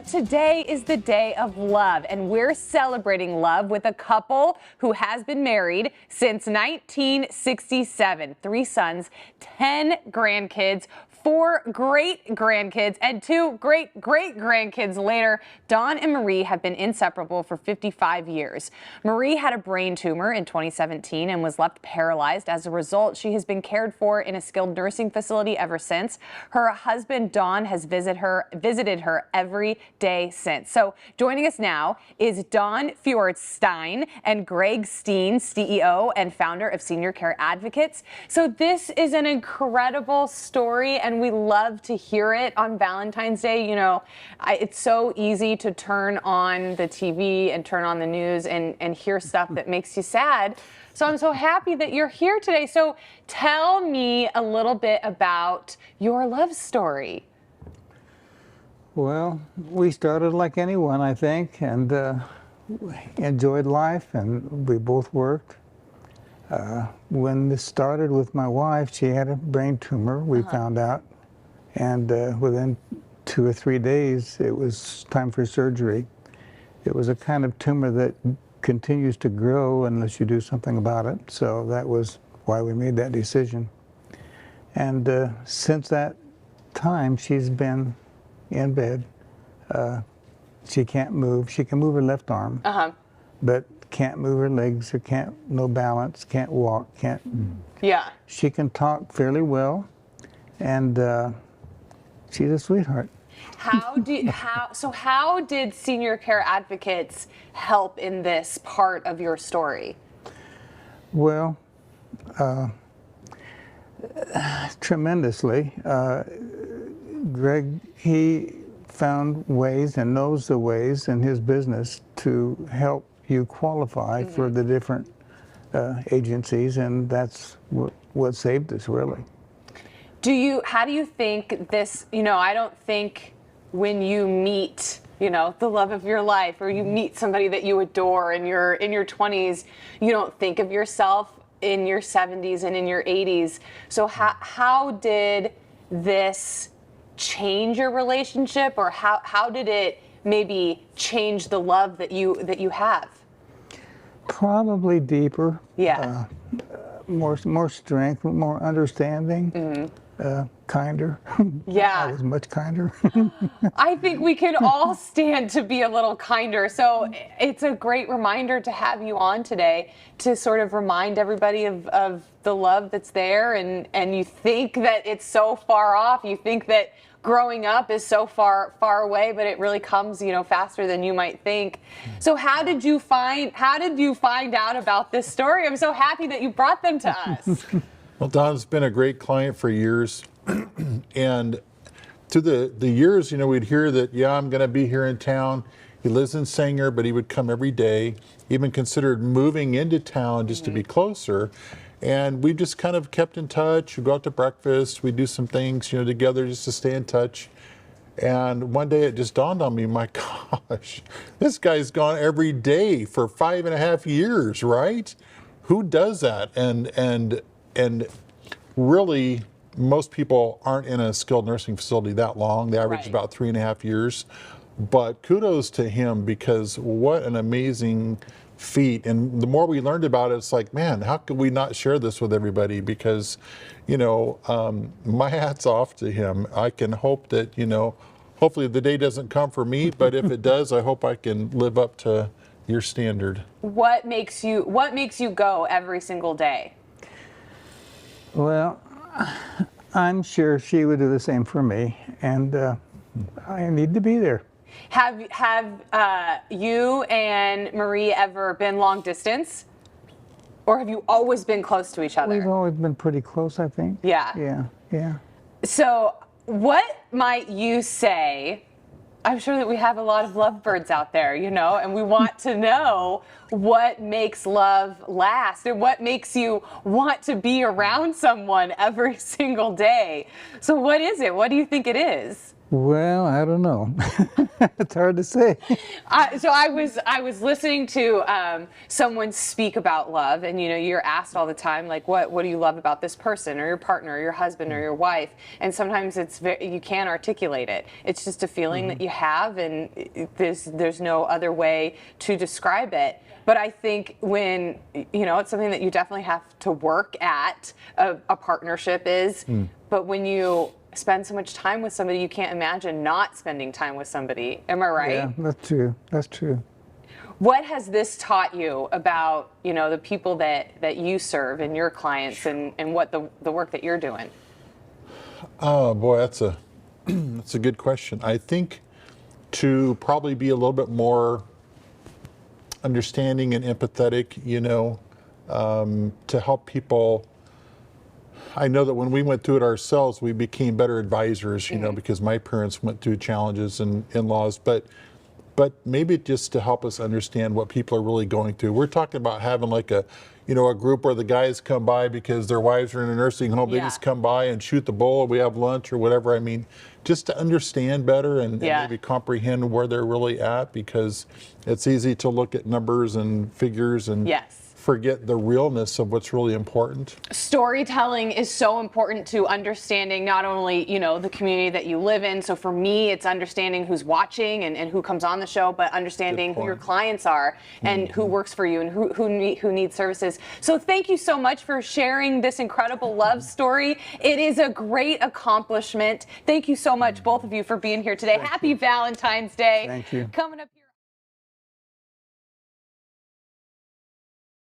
today is the day of love, and we're celebrating love with a couple who has been married since 1967. 3 sons, 10 grandkids, 4 great-grandkids, and 2 great-great-grandkids later. Don and Marie have been inseparable for 55 years. Marie had a brain tumor in 2017 and was left paralyzed. As a result, she has been cared for in a skilled nursing facility ever since. Her husband, Don, has visited her every day since. So joining us now is Don Feuerstein and Greg Steen, CEO and founder of Senior Care Advocates. So this is an incredible story, and we love to hear it on Valentine's Day. You know, it's so easy to turn on the TV and turn on the news and hear stuff that makes you sad. So I'm so happy that you're here today. So tell me a little bit about your love story. Well, we started like anyone, I think, and enjoyed life, and we both worked. When this started with my wife, she had a brain tumor, we found out, and within 2 or 3 days, it was time for surgery. It was a kind of tumor that continues to grow unless you do something about it, so that was why we made that decision. And since that time, she's been in bed. She can't move. She can move her left arm, but can't move her legs, or no balance, can't walk, can't. Yeah. She can talk fairly well, and she's a sweetheart. How did Senior Care Advocates help in this part of your story? Well, tremendously. Greg, he found ways and knows the ways in his business to help you qualify for the different agencies, and that's what saved us, really. How do you think this, I don't think when you meet, the love of your life, or you meet somebody that you adore and you're in your 20s, you don't think of yourself in your 70s and in your 80s. So how did this change your relationship, or how did it maybe change the love that you have? Probably deeper. Yeah. More strength, more understanding, kinder. Yeah. I was much kinder. I think we can all stand to be a little kinder. So it's a great reminder to have you on today to sort of remind everybody of the love that's there. And you think that it's so far off. You think that growing up is so far away, but it really comes, faster than you might think. So how did you find out about this story? I'm so happy that you brought them to us. Well, Don's been a great client for years. And through the years, we'd hear that, I'm going to be here in town. He lives in Sanger, but he would come every day. He even considered moving into town just to be closer. And we just kind of kept in touch. We'd go out to breakfast. We'd do some things, together just to stay in touch. And one day it just dawned on me, my gosh, this guy's gone every day for 5.5 years, right? Who does that? And really, most people aren't in a skilled nursing facility that long. They average about 3.5 years. But kudos to him, because what an amazing feat. And the more we learned about it, it's like, man, how could we not share this with everybody? Because, my hat's off to him. I can hope that, hopefully the day doesn't come for me, but if it does, I hope I can live up to your standard. What makes you go every single day? Well, I'm sure she would do the same for me, and I need to be there. Have you and Marie ever been long distance, or have you always been close to each other? We've always been pretty close, I think. Yeah. Yeah. So what might you say? I'm sure that we have a lot of lovebirds out there, and we want to know what makes love last, and what makes you want to be around someone every single day. So what is it? What do you think it is? Well, I don't know. It's hard to say. So I was listening to someone speak about love, and you're asked all the time, like, what do you love about this person, or your partner, or your husband, or your wife? And sometimes you can't articulate it. It's just a feeling that you have, and there's no other way to describe it. But I think when it's something that you definitely have to work at. A partnership is, but when you spend so much time with somebody, you can't imagine not spending time with somebody. Am I right? Yeah, that's true. That's true. What has this taught you about, the people that you serve and your clients, and what the work that you're doing? Oh boy, that's a good question. I think to probably be a little bit more understanding and empathetic, to help people. I know that when we went through it ourselves, we became better advisors, because my parents went through challenges and in-laws, but maybe just to help us understand what people are really going through. We're talking about having like a group where the guys come by because their wives are in a nursing home. They just come by and shoot the bull. We have lunch or whatever. I mean, just to understand better and maybe comprehend where they're really at, because it's easy to look at numbers and figures and forget the realness of what's really important. Storytelling is so important to understanding not only, the community that you live in. So for me, it's understanding who's watching and who comes on the show, but understanding who your clients are and who works for you and who needs services. So thank you so much for sharing this incredible love story. It is a great accomplishment. Thank you so much, both of you, for being here today. Happy Valentine's Day. Thank you. Coming up.